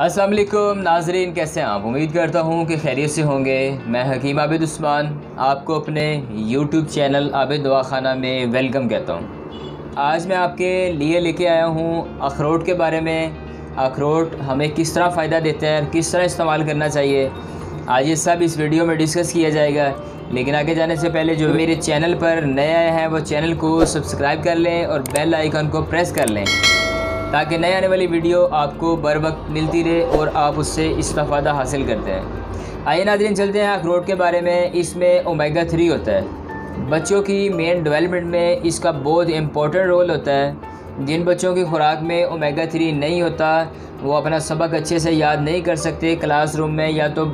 अस्सलाम वालेकुम नाजरीन, कैसे हैं आप? उम्मीद करता हूँ कि खैरियत से होंगे। मैं हकीम आबिद उस्मान आपको अपने यूट्यूब चैनल आबिद दवाखाना में वेलकम कहता हूँ। आज मैं आपके लिए लेके आया हूँ अखरोट के बारे में। अखरोट हमें किस तरह फ़ायदा देते हैं, किस तरह इस्तेमाल करना चाहिए, आज ये सब इस वीडियो में डिस्कस किया जाएगा। लेकिन आगे जाने से पहले जो मेरे चैनल पर नए आए हैं वो चैनल को सब्सक्राइब कर लें और बेल आइकन को प्रेस कर लें ताकि नए आने वाली वीडियो आपको बर वक्त मिलती रहे और आप उससे इस्तेफ़ादा हासिल करते हैं। आइए नाज़रीन चलते हैं अखरोट के बारे में। इसमें ओमेगा 3 होता है। बच्चों की मेन डेवलपमेंट में इसका बहुत इम्पोर्टेंट रोल होता है। जिन बच्चों की खुराक में ओमेगा 3 नहीं होता वो अपना सबक अच्छे से याद नहीं कर सकते क्लासरूम में, या तो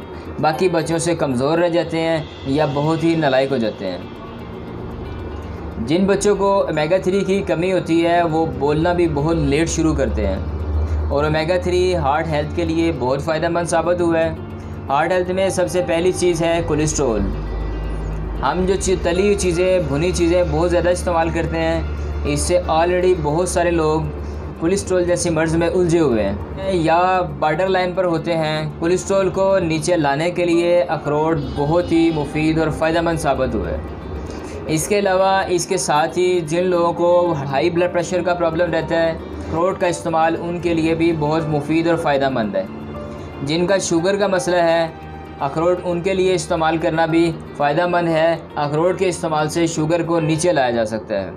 बाकी बच्चों से कमज़ोर रह जाते हैं या बहुत ही नालायक हो जाते हैं। जिन बच्चों को ओमेगा 3 की कमी होती है वो बोलना भी बहुत लेट शुरू करते हैं। और ओमेगा 3 हार्ट हेल्थ के लिए बहुत फ़ायदेमंद साबित हुआ है। हार्ट हेल्थ में सबसे पहली चीज़ है कोलेस्ट्रॉल। हम जो तली हुई चीज़ें, भुनी चीज़ें बहुत ज़्यादा इस्तेमाल करते हैं, इससे ऑलरेडी बहुत सारे लोग कोलेस्ट्रॉल जैसी मर्ज़ में उलझे हुए हैं या बॉर्डर लाइन पर होते हैं। कोलेस्ट्रॉल को नीचे लाने के लिए अखरोट बहुत ही मुफीद और फ़ायदेमंद साबित हुआ है। इसके अलावा इसके साथ ही जिन लोगों को हाई ब्लड प्रेशर का प्रॉब्लम रहता है, अखरोट का इस्तेमाल उनके लिए भी बहुत मुफीद और फ़ायदेमंद है। जिनका शुगर का मसला है, अखरोट उनके लिए इस्तेमाल करना भी फ़ायदेमंद है। अखरोट के इस्तेमाल से शुगर को नीचे लाया जा सकता है।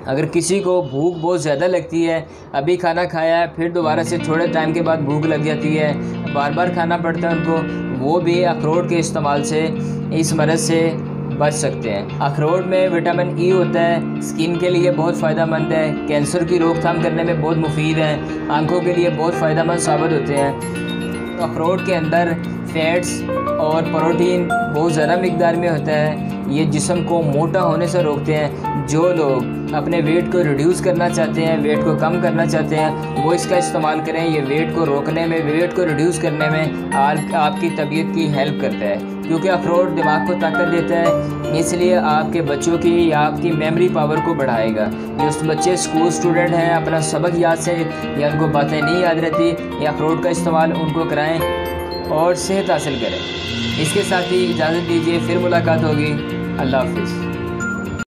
अगर किसी को भूख बहुत ज़्यादा लगती है, अभी खाना खाया है फिर दोबारा से थोड़े टाइम के बाद भूख लग जाती है, बार बार खाना पड़ता है उनको, वो भी अखरोट के इस्तेमाल से इस मरज़ से बच सकते हैं। अखरोट में विटामिन ई होता है, स्किन के लिए बहुत फ़ायदेमंद है, कैंसर की रोकथाम करने में बहुत मुफीद है, आंखों के लिए बहुत फ़ायदेमंद साबित होते हैं। तो अखरोट के अंदर फैट्स और प्रोटीन बहुत ज़्यादा मिकदार में होता है। ये जिस्म को मोटा होने से रोकते हैं। जो लोग अपने वेट को रिड्यूस करना चाहते हैं, वेट को कम करना चाहते हैं, वो इसका इस्तेमाल करें। ये वेट को रोकने में, वेट को रिड्यूस करने में आपकी तबीयत की हेल्प करता है, क्योंकि अखरोट दिमाग को ताकत देता है। इसलिए आपके बच्चों की या आपकी मेमोरी पावर को बढ़ाएगा। जो बच्चे स्कूल स्टूडेंट हैं, अपना सबक याद से या उनको बातें नहीं याद रहती, या अखरोट का इस्तेमाल उनको कराएं और सेहत हासिल करें। इसके साथ ही इजाज़त दीजिए, फिर मुलाकात होगी। अल्लाह हाफ़िज़।